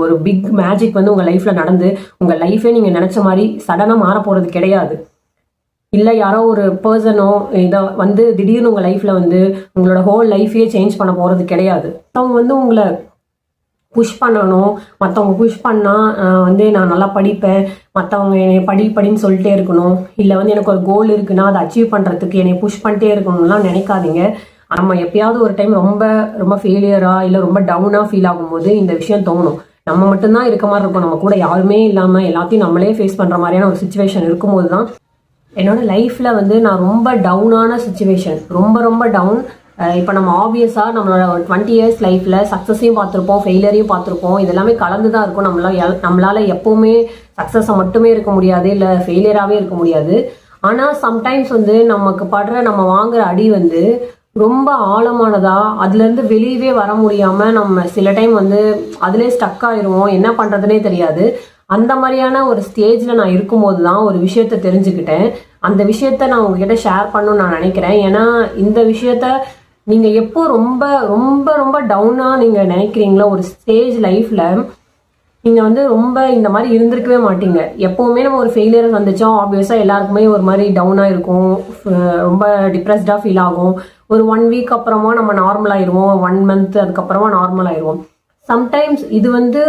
ஒரு big magic வந்து உங்கள் லைஃப்பில் நடந்து உங்கள் லைஃபே நீங்கள் நினச்ச மாதிரி சடனாக மாற போகிறது கிடையாது. இல்லை யாரோ ஒரு பர்சனோ இதை வந்து திடீர்னு உங்கள் லைஃப்பில் வந்து உங்களோட ஹோல் லைஃபையே சேஞ்ச் பண்ண போகிறது கிடையாது. அவங்க வந்து உங்களை புஷ் பண்ணணும், மற்றவங்க புஷ் பண்ணால் வந்து நான் நல்லா படிப்பேன், மற்றவங்க என்னை படின்னு சொல்லிட்டே இருக்கணும், இல்லை வந்து எனக்கு ஒரு கோல் இருக்குன்னா அதை அச்சீவ் பண்ணுறதுக்கு என்னை புஷ் பண்ணிட்டே இருக்கணும்லாம் நினைக்காதீங்க. நம்ம எப்பயாவது ஒரு டைம் ரொம்ப ரொம்ப ஃபெயிலியராக இல்லை ரொம்ப டவுனாக ஃபீல் ஆகும்போது இந்த விஷயம் தோணும். நம்ம மட்டும்தான் இருக்க மாதிரி இருக்கும், நம்ம கூட யாருமே இல்லாமல் எல்லாத்தையும் நம்மளே ஃபேஸ் பண்ணுற மாதிரியான ஒரு சுச்சுவேஷன் இருக்கும்போது தான் என்னோட லைஃப்பில் வந்து நான் ரொம்ப டவுனான சுச்சுவேஷன், ரொம்ப ரொம்ப டவுன். இப்போ நம்ம ஆப்வியஸாக நம்மளோட 20 இயர்ஸ் லைஃப்பில் சக்ஸஸையும் பார்த்துருப்போம், ஃபெயிலியரையும் பார்த்துருப்போம், இதெல்லாமே கலந்து தான் இருக்கும். நம்மளால் எப்போவுமே சக்ஸஸை மட்டுமே இருக்க முடியாது, இல்லை ஃபெயிலியராகவே இருக்க முடியாது. ஆனால் சம்டைம்ஸ் வந்து நம்ம வாங்குற அடி வந்து ரொம்ப ஆழமானதா, அதுலேருந்து வெளியவே வர முடியாமல் நம்ம சில டைம் வந்து அதிலே ஸ்டக் ஆயிடுவோம், என்ன பண்ணுறதுனே தெரியாது. அந்த மாதிரியான ஒரு ஸ்டேஜில் நான் இருக்கும்போது தான் ஒரு விஷயத்த தெரிஞ்சுக்கிட்டேன். அந்த விஷயத்த நான் உங்ககிட்ட ஷேர் பண்ணணும்னு நான் நினைக்கிறேன். ஏன்னா இந்த விஷயத்த நீங்கள் எப்போ ரொம்ப ரொம்ப ரொம்ப டவுனாக நீங்கள் நினைக்கிறீங்களோ ஒரு ஸ்டேஜ் லைஃப்பில், நீங்கள் வந்து ரொம்ப இந்த மாதிரி இருந்திருக்கவே மாட்டீங்க. எப்போவுமே நம்ம ஒரு ஃபெயிலியர் வந்துச்சோம் ஆப்வியஸாக எல்லாருக்குமே ஒரு மாதிரி டவுனாக இருக்கும், ரொம்ப டிப்ரெஸ்டாக ஃபீல் ஆகும். ஒரு 1 வீக் அப்புறமா நம்ம நார்மல் ஆயிடுவோம், 1 மந்த் அதுக்கப்புறமா நார்மல் ஆயிடுவோம். சம்டைம்ஸ் இது வந்து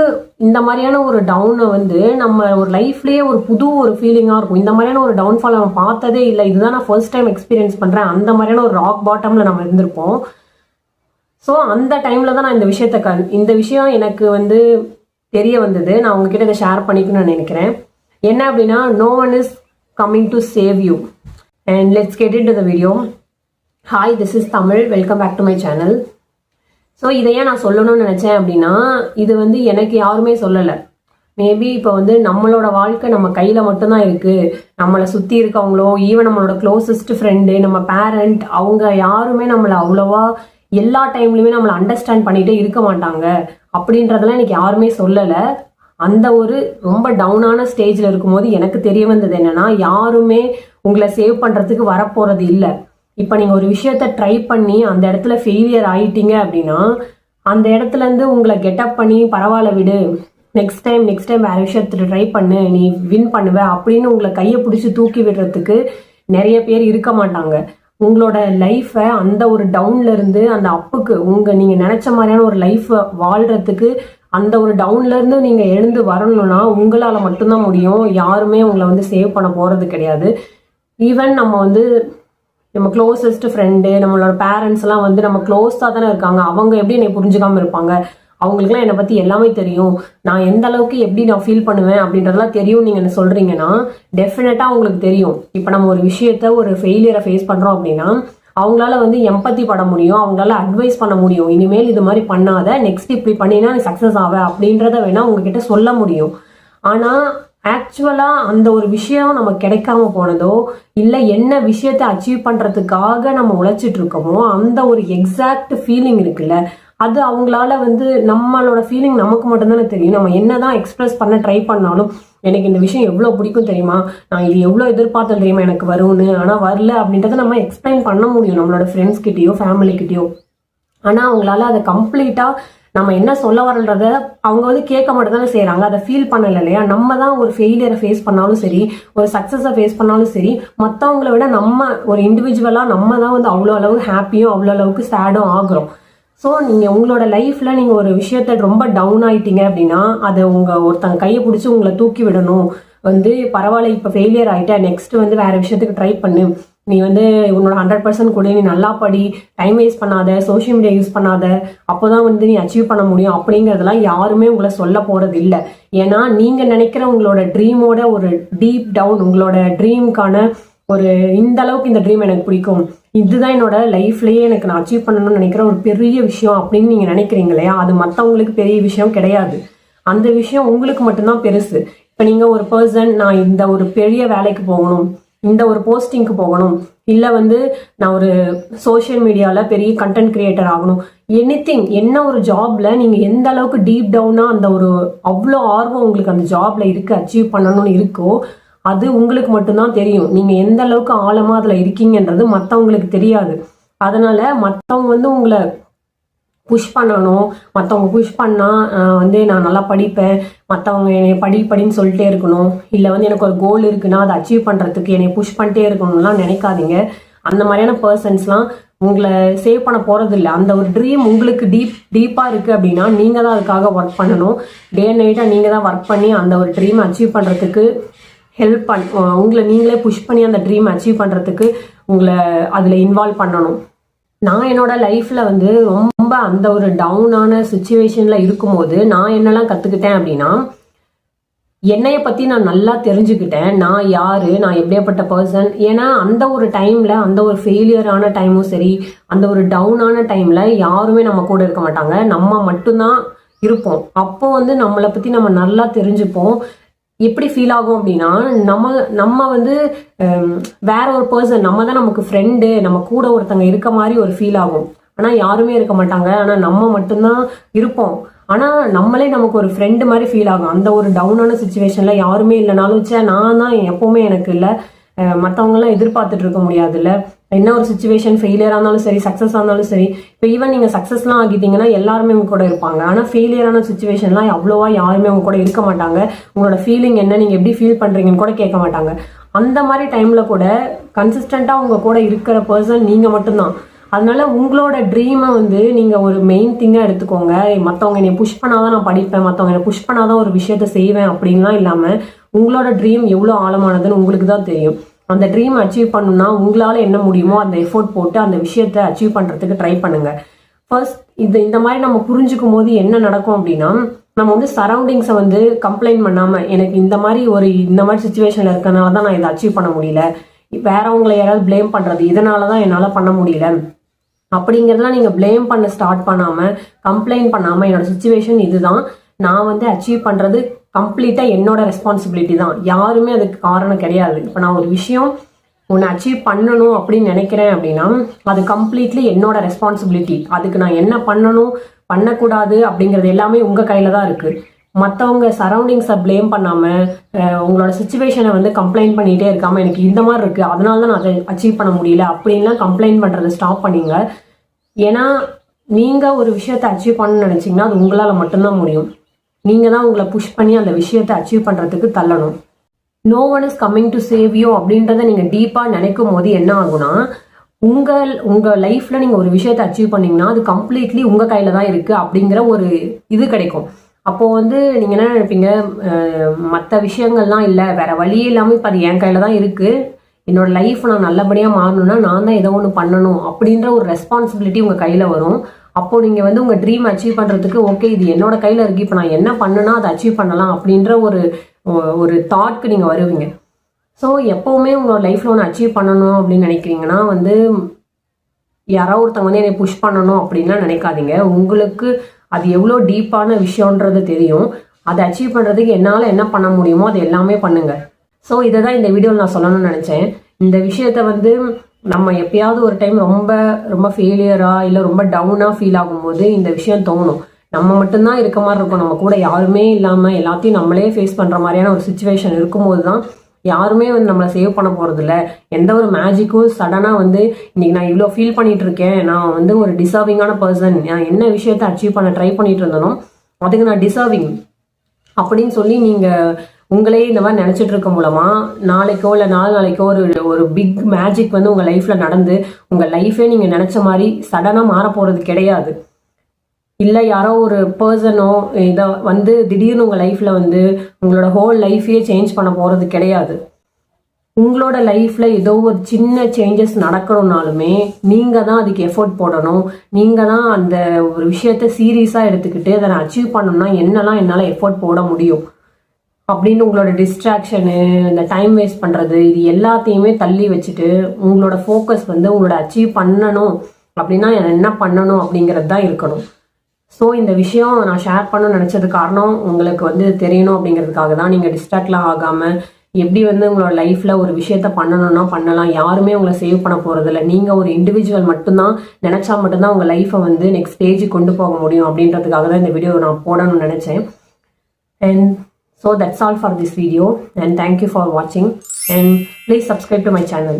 இந்த மாதிரியான ஒரு டவுனை வந்து நம்ம ஒரு லைஃப்லேயே ஒரு புது ஒரு ஃபீலிங்காக இருக்கும். இந்த மாதிரியான ஒரு டவுன்ஃபால் நம்ம பார்த்ததே இல்லை, இதுதான் நான் ஃபர்ஸ்ட் டைம் எக்ஸ்பீரியன்ஸ் பண்ணுறேன், அந்த மாதிரியான ஒரு ராக் பாட்டமில் நம்ம இருந்திருப்போம். ஸோ அந்த டைமில் தான் நான் இந்த விஷயம் எனக்கு வந்து தெரிய வந்தது. நான் உங்ககிட்ட இதை ஷேர் பண்ணிக்கணும்னு நினைக்கிறேன். என்ன அப்படின்னா, no one is coming to save you. And let's get into the video. Hi, this is Tamil. Welcome back to my channel. So இதை ஏன் நான் சொல்லணும்னு நினச்சேன் அப்படின்னா, இது வந்து எனக்கு யாருமே சொல்லலை. மேபி இப்போ வந்து நம்மளோட வாழ்க்கை நம்ம கையில் மட்டும்தான் இருக்குது. நம்மளை சுற்றி இருக்கவங்களோ, ஈவன் நம்மளோட க்ளோசஸ்ட் ஃப்ரெண்டு, நம்ம பேரண்ட், அவங்க யாருமே நம்மளை அவ்வளோவா எல்லா டைம்லையுமே நம்மளை அண்டர்ஸ்டாண்ட் பண்ணிகிட்டே இருக்க மாட்டாங்க அப்படின்றதெல்லாம் எனக்கு யாருமே சொல்லலை. அந்த ஒரு ரொம்ப டவுனான ஸ்டேஜில் இருக்கும்போது எனக்கு தெரிய வந்தது என்னென்னா, யாருமே உங்களை சேவ் பண்ணுறதுக்கு வரப்போகிறது இல்லை. இப்போ நீங்கள் ஒரு விஷயத்த ட்ரை பண்ணி அந்த இடத்துல ஃபெயிலியர் ஆகிட்டீங்க அப்படின்னா, அந்த இடத்துலேருந்து உங்களை கெட்டப் பண்ணி பரவாயில்ல விடு, நெக்ஸ்ட் டைம் வேறு விஷயத்துல ட்ரை பண்ணு, நீ வின் பண்ணுவ அப்படின்னு உங்களை கையை பிடிச்சி தூக்கி விடுறதுக்கு நிறைய பேர் இருக்க மாட்டாங்க. உங்களோட லைஃப்பை அந்த ஒரு டவுன்லேருந்து அந்த அப்புக்கு நீங்கள் நினச்ச மாதிரியான ஒரு லைஃப்பை வாழ்கிறதுக்கு அந்த ஒரு டவுன்லேருந்து நீங்கள் எழுந்து வரணும்னா உங்களால் மட்டும்தான் முடியும். யாருமே உங்களை வந்து சேவ் பண்ண போகிறது கிடையாது. ஈவன் நம்ம க்ளோசஸ்ட் ஃப்ரெண்டு, நம்மளோட பேரண்ட்ஸ்லாம் வந்து நம்ம க்ளோஸாக தானே இருக்காங்க. அவங்க எப்படி என்னை புரிஞ்சுக்காமல் இருப்பாங்க? அவங்களுக்குலாம் என்னை பற்றி எல்லாமே தெரியும். நான் எந்த அளவுக்கு எப்படி நான் ஃபீல் பண்ணுவேன் அப்படின்றதெல்லாம் தெரியும். நீங்கள் என்ன சொல்கிறீங்கன்னா டெஃபினட்டாக அவங்களுக்கு தெரியும். இப்போ நம்ம ஒரு விஷயத்த ஒரு ஃபெயிலியரை ஃபேஸ் பண்ணுறோம் அப்படின்னா அவங்களால வந்து எம்பத்தி பட முடியும், அவங்களால அட்வைஸ் பண்ண முடியும். இனிமேல் இது மாதிரி பண்ணாத, நெக்ஸ்ட் இப்படி பண்ணினா நீ சக்ஸஸ் ஆவ அப்படின்றத வேணா உங்ககிட்ட சொல்ல முடியும். ஆனால் ஆக்சுவலாக அந்த ஒரு விஷயம் நமக்கு கிடைக்காம போனதோ, இல்லை என்ன விஷயத்தை அச்சீவ் பண்ணுறதுக்காக நம்ம உழைச்சிட்டு இருக்கோமோ அந்த ஒரு எக்ஸாக்ட் ஃபீலிங் இருக்குல்ல, அது அவங்களால வந்து நம்மளோட ஃபீலிங் நமக்கு மட்டும்தானே தெரியும். நம்ம என்னதான் எக்ஸ்பிரஸ் பண்ண ட்ரை பண்ணாலும், எனக்கு இந்த விஷயம் எவ்வளோ பிடிக்கும் தெரியுமா, நான் இது எவ்வளோ எதிர்பார்த்தேன் தெரியுமா எனக்கு வரும்னு, ஆனால் வரல அப்படின்றத நம்ம எக்ஸ்பிளைன் பண்ண முடியும் நம்மளோட ஃப்ரெண்ட்ஸ்கிட்டயோ ஃபேமிலிக்கிட்டயோ. ஆனால் அவங்களால அதை கம்ப்ளீட்டாக நம்ம என்ன சொல்ல வரன்றத அவங்க வந்து கேட்க மட்டும் தானே செய்கிறாங்க, அதை ஃபீல் பண்ணல இல்லையா. நம்ம தான் ஒரு ஃபெயிலியரை ஃபேஸ் பண்ணாலும் சரி, ஒரு சக்ஸஸை ஃபேஸ் பண்ணாலும் சரி, மற்றவங்கள விட நம்ம ஒரு இண்டிவிஜுவலாக நம்ம தான் வந்து அவ்வளோ அளவு ஹாப்பியும் அவ்வளோ அளவுக்கு சேடும் ஆகுறோம். ஸோ நீங்கள் உங்களோட லைஃப்பில் நீங்கள் ஒரு விஷயத்த ரொம்ப டவுன் ஆகிட்டீங்க அப்படின்னா அதை ஒருத்தங்க கையை பிடிச்சி உங்களை தூக்கி விடணும். வந்து பரவாயில்ல, இப்போ ஃபெயிலியர் ஆகிட்டேன், நெக்ஸ்ட் வந்து வேறு விஷயத்துக்கு ட்ரை பண்ணு, நீ வந்து உன்னோட 100% கூட நீ நல்லா படி, டைம் வேஸ்ட் பண்ணாத, சோஷியல் மீடியா யூஸ் பண்ணாத, அப்போதான் வந்து நீ அச்சீவ் பண்ண முடியும் அப்படிங்கிறதெல்லாம் யாருமே உங்களை சொல்ல போகிறது இல்லை. ஏன்னா நீங்கள் நினைக்கிற உங்களோட ட்ரீமோட ஒரு டீப் டவுன், உங்களோட ட்ரீமுக்கான ஒரு இந்த அளவுக்கு இந்த ட்ரீம் எனக்கு பிடிக்கும், இதுதான் என்னோட லைஃப்லேயே எனக்கு நான் அச்சீவ் பண்ணணும்னு நினைக்கிற ஒரு பெரிய விஷயம் அப்படின்னு நீங்கள் நினைக்கிறீங்க இல்லையா, அது மற்றவங்களுக்கு பெரிய விஷயம் கிடையாது. அந்த விஷயம் உங்களுக்கு மட்டும்தான் பெருசு. இப்போ நீங்கள் ஒரு பர்சன், நான் இந்த ஒரு பெரிய வேலைக்கு போகணும், இந்த ஒரு போஸ்டிங்க்கு போகணும், இல்லை வந்து நான் ஒரு சோஷியல் மீடியாவில் பெரிய கண்டென்ட் கிரியேட்டர் ஆகணும், எனிதிங், என்ன ஒரு ஜாப்ல நீங்கள் எந்த அளவுக்கு டீப் டவுனாக அந்த ஒரு அவ்வளோ ஆர்வம் உங்களுக்கு அந்த ஜாப்ல இருக்கு, அச்சீவ் பண்ணணும்னு இருக்கோ, அது உங்களுக்கு மட்டும்தான் தெரியும். நீங்கள் எந்த அளவுக்கு ஆழமாக அதில் இருக்கீங்கன்றது மற்றவங்களுக்கு தெரியாது. அதனால மற்றவங்க வந்து உங்களை புஷ் பண்ணணும். மற்றவங்க புஷ் பண்ணால் வந்து நான் நல்லா படிப்பேன், மற்றவங்க என்னை படின்னு சொல்லிட்டே இருக்கணும். இல்லை வந்து எனக்கு ஒரு கோல் இருக்குன்னா அதை அச்சீவ் பண்ணுறதுக்கு என்னை புஷ் பண்ணிட்டே இருக்கணும்லாம் நினைக்காதீங்க. அந்த மாதிரியான பர்சன்ஸ்லாம் உங்களை சேவ் பண்ண போகிறது இல்லை. அந்த ஒரு ட்ரீம் உங்களுக்கு டீப்பாக இருக்குது அப்படின்னா நீங்கள் தான் அதுக்காக ஒர்க் பண்ணணும். டே அண்ட் நைட்டாக நீங்கள் தான் ஒர்க் பண்ணி அந்த ஒரு ட்ரீமை அச்சீவ் பண்ணுறதுக்கு ஹெல்ப் உங்களை நீங்களே புஷ் பண்ணி அந்த ட்ரீம் அச்சீவ் பண்ணுறதுக்கு உங்களை அதில் இன்வால்வ் பண்ணணும். நான் என்னோட லைஃப்பில் வந்து ரொம்ப அந்த ஒரு டவுனான சுச்சுவேஷனில் இருக்கும்போது நான் என்னெல்லாம் கற்றுக்கிட்டேன் அப்படின்னா, என்னைய பற்றி நான் நல்லா தெரிஞ்சுக்கிட்டேன். நான் யார், நான் எப்படியாப்பட்ட பர்சன். ஏன்னா அந்த ஒரு டைமில், அந்த ஒரு ஃபெயிலியரான டைமும் சரி, அந்த ஒரு டவுனான டைமில் யாருமே நம்ம கூட இருக்க மாட்டாங்க, நம்ம மட்டும்தான் இருப்போம். அப்போ வந்து நம்மளை பற்றி நம்ம நல்லா தெரிஞ்சுப்போம். எப்படி ஃபீல் ஆகும் அப்படின்னா, நம்ம வந்து வேற ஒரு பர்சன், நம்ம தான் நமக்கு ஃப்ரெண்டு, நம்ம கூட ஒருத்தங்க இருக்க மாதிரி ஒரு ஃபீல் ஆகும். ஆனால் யாருமே இருக்க மாட்டாங்க, ஆனால் நம்ம மட்டும்தான் இருப்போம். ஆனால் நம்மளே நமக்கு ஒரு ஃப்ரெண்டு மாதிரி ஃபீல் ஆகும். அந்த ஒரு டவுனான சுச்சுவேஷனில் யாருமே இல்லைனாலும் நான் தான் எப்போவுமே எனக்கு இல்லை, மற்றவங்களாம் எதிர்பார்த்துட்டு இருக்க முடியாதுல்ல. என்ன ஒரு சுச்சுவேஷன், ஃபெயிலியராக இருந்தாலும் சரி, சக்ஸஸாக இருந்தாலும் சரி. இப்போ ஈவன் நீங்கள் சக்ஸஸ்லாம் ஆகிட்டீங்கன்னா எல்லாருமே உங்க கூட இருப்பாங்க. ஆனால் ஃபெயிலியரான சுச்சுவேஷன்லாம் அவ்வளோவா யாருமே உங்க கூட இருக்க மாட்டாங்க. உங்களோட ஃபீலிங் என்ன, நீங்கள் எப்படி ஃபீல் பண்ணுறீங்கன்னு கூட கேட்க மாட்டாங்க. அந்த மாதிரி டைமில் கூட கன்சிஸ்டண்ட்டாக உங்க கூட இருக்கிற பர்சன் நீங்கள் மட்டும்தான். அதனால உங்களோட ட்ரீமை வந்து நீங்கள் ஒரு மெயின் திங்காக எடுத்துக்கோங்க. மற்றவங்க என்னை புஷ் பண்ணாதான் நான் படிப்பேன், மற்றவங்க என்னை புஷ் பண்ணாதான் ஒரு விஷயத்த செய்வேன் அப்படின்லாம் இல்லாமல், உங்களோட ட்ரீம் எவ்வளோ ஆழமானதுன்னு உங்களுக்கு தான் தெரியும். அந்த ட்ரீம் அச்சீவ் பண்ணணும்னா உங்களால் என்ன முடியுமோ அந்த எஃபோர்ட் போட்டு அந்த விஷயத்தை அச்சீவ் பண்ணுறதுக்கு ட்ரை பண்ணுங்க. ஃபர்ஸ்ட் இந்த மாதிரி நம்ம புரிஞ்சுக்கும் போது என்ன நடக்கும் அப்படின்னா, நம்ம வந்து சரௌண்டிங்ஸை வந்து கம்ப்ளைண்ட் பண்ணாமல், எனக்கு இந்த மாதிரி சுச்சுவேஷனில் இருக்கனால தான் நான் இதை அச்சீவ் பண்ண முடியல, வேறவங்களை யாராவது பிளேம் பண்ணுறது, இதனால தான் என்னால் பண்ண முடியல அப்படிங்கிறதுலாம் நீங்கள் பிளேம் பண்ண ஸ்டார்ட் பண்ணாமல், கம்ப்ளைண்ட் பண்ணாமல், என்னோட சுச்சுவேஷன் இதுதான், நான் வந்து அச்சீவ் பண்ணுறது கம்ப்ளீட்டாக என்னோட ரெஸ்பான்சிபிலிட்டி தான், யாருமே அதுக்கு காரணம் கிடையாது. இப்போ நான் ஒரு விஷயம் ஒன்று அச்சீவ் பண்ணணும் அப்படின்னு நினைக்கிறேன் அப்படின்னா அது கம்ப்ளீட்லி என்னோட ரெஸ்பான்சிபிலிட்டி. அதுக்கு நான் என்ன பண்ணணும் பண்ணக்கூடாது அப்படிங்கிறது எல்லாமே உங்கள் கையில் தான் இருக்குது. மற்றவங்க சரௌண்டிங்ஸை பிளேம் பண்ணாமல், உங்களோட சுச்சுவேஷனை வந்து கம்ப்ளைண்ட் பண்ணிகிட்டே இருக்காமல், எனக்கு இந்த மாதிரி இருக்குது அதனால தான் நான் அதை அச்சீவ் பண்ண முடியல அப்படின்லாம் கம்ப்ளைண்ட் பண்ணுறதை ஸ்டாப் பண்ணிங்க. ஏன்னா நீங்கள் ஒரு விஷயத்தை அச்சீவ் பண்ணணும்னு நினச்சிங்கன்னா அது உங்களால் மட்டும்தான் முடியும். நீங்கள் தான் உங்களை புஷ் பண்ணி அந்த விஷயத்தை அச்சீவ் பண்ணுறதுக்கு தள்ளணும். No one is coming to save you அப்படின்றத நீங்கள் டீப்பாக நினைக்கும் போது என்ன ஆகுனா, உங்கள் லைஃப்பில் நீங்கள் ஒரு விஷயத்தை அச்சீவ் பண்ணிங்கன்னா அது கம்ப்ளீட்லி உங்கள் கையில் தான் இருக்குது அப்படிங்கிற ஒரு இது கிடைக்கும். அப்போது வந்து நீங்கள் என்ன நினைப்பீங்க, மற்ற விஷயங்கள்லாம் இல்லை, வேற வழியே இல்லாமல் இப்போ அது என் கையில் தான் இருக்குது, என்னோட லைஃப் நான் நல்லபடியாக மாறணும்னா நான் தான் ஏதோ ஒன்று பண்ணணும் அப்படின்ற ஒரு ரெஸ்பான்சிபிலிட்டி உங்கள் கையில் வரும். அப்போது நீங்கள் வந்து உங்கள் ட்ரீம் அச்சீவ் பண்ணுறதுக்கு ஓகே இது என்னோட கையில் இருக்குது, இப்போ நான் என்ன பண்ணுனா அதை அச்சீவ் பண்ணலாம் அப்படின்ற ஒரு தாட்க்கு நீங்கள் வருவீங்க. ஸோ எப்போவுமே உங்களோட லைஃப்பில் ஒன்று அச்சீவ் பண்ணணும் அப்படின்னு நினைக்கிறீங்கன்னா வந்து யாராவது ஒருத்தவங்க வந்து என்னை புஷ் பண்ணணும் அப்படின்லாம் நினைக்காதீங்க. உங்களுக்கு அது எவ்வளோ டீப்பான விஷயன்றது தெரியும். அதை அச்சீவ் பண்ணுறதுக்கு என்னால் என்ன பண்ண முடியுமோ அது எல்லாமே பண்ணுங்க. ஸோ இதை தான் இந்த வீடியோவில் நான் சொல்லணும்னு நினச்சேன். இந்த விஷயத்த வந்து நம்ம எப்பயாவது ஒரு டைம் ரொம்ப ரொம்ப ஃபெயிலியராக இல்லை ரொம்ப டவுனாக ஃபீல் ஆகும்போது இந்த விஷயம் தோணும். நம்ம மட்டும்தான் இருக்க மாதிரி இருக்கும், நம்ம கூட யாருமே இல்லாமல் எல்லாத்தையும் நம்மளே ஃபேஸ் பண்ணுற மாதிரியான ஒரு சுச்சுவேஷன் இருக்கும்போது தான் யாருமே வந்து நம்மளை சேவ் பண்ண போகிறது இல்லை. எந்த ஒரு மேஜிக்கும் சடனாக வந்து இன்னைக்கு நான் இவ்வளோ ஃபீல் பண்ணிட்டு இருக்கேன், நான் வந்து ஒரு டிசர்விங்கான பர்சன், நான் என்ன விஷயத்தை அச்சீவ் பண்ண ட்ரை பண்ணிட்டு இருந்தனோ அதுக்கு நான் டிசர்விங் அப்படின்னு சொல்லி நீங்கள் உங்களே இந்த மாதிரி நினச்சிட்டு இருக்க மூலமா நாளைக்கோ இல்லை நாளைக்கோ ஒரு பிக் மேஜிக் வந்து உங்கள் லைஃப்பில் நடந்து உங்கள் லைஃபே நீங்கள் நினச்ச மாதிரி சடனாக மாற போகிறது கிடையாது. இல்லை யாரோ ஒரு பர்சனோ இதை வந்து திடீர்னு உங்கள் லைஃப்பில் வந்து உங்களோட ஹோல் லைஃபையே சேஞ்ச் பண்ண போகிறது கிடையாது. உங்களோட லைஃப்பில் ஏதோ ஒரு சின்ன சேஞ்சஸ் நடக்கணும்னாலுமே நீங்கள் தான் அதுக்கு எஃபோர்ட் போடணும். நீங்கள் தான் அந்த ஒரு விஷயத்த சீரியஸாக எடுத்துக்கிட்டு அதை நான் அச்சீவ் பண்ணணும்னா என்னெல்லாம் என்னால் எஃபோர்ட் போட முடியும் அப்படின்னு உங்களோட டிஸ்ட்ராக்ஷனு, இந்த டைம் வேஸ்ட் பண்ணுறது, இது எல்லாத்தையுமே தள்ளி வச்சுட்டு உங்களோட ஃபோக்கஸ் வந்து உங்களோட அச்சீவ் பண்ணணும் அப்படின்னா என்ன பண்ணணும் அப்படிங்கிறது தான் இருக்கணும். ஸோ இந்த விஷயம் நான் ஷேர் பண்ணணும்னு நினச்சது காரணம் உங்களுக்கு வந்து தெரியணும் அப்படிங்கிறதுக்காக தான். நீங்கள் டிஸ்ட்ராக்ட்லாம் ஆகாமல் எப்படி வந்து உங்களோட லைஃப்பில் ஒரு விஷயத்த பண்ணணும்னா பண்ணலாம், யாருமே உங்களை சேவ் பண்ண போகிறதில்ல, நீங்கள் ஒரு இண்டிவிஜுவல் மட்டும்தான் நினச்சா மட்டும்தான் உங்கள் லைஃப்பை வந்து நெக்ஸ்ட் ஸ்டேஜுக்கு கொண்டு போக முடியும் அப்படின்றதுக்காக தான் இந்த வீடியோ நான் போடணும்னு நினச்சேன். And so that's all for this video and thank you for watching and please subscribe to my channel.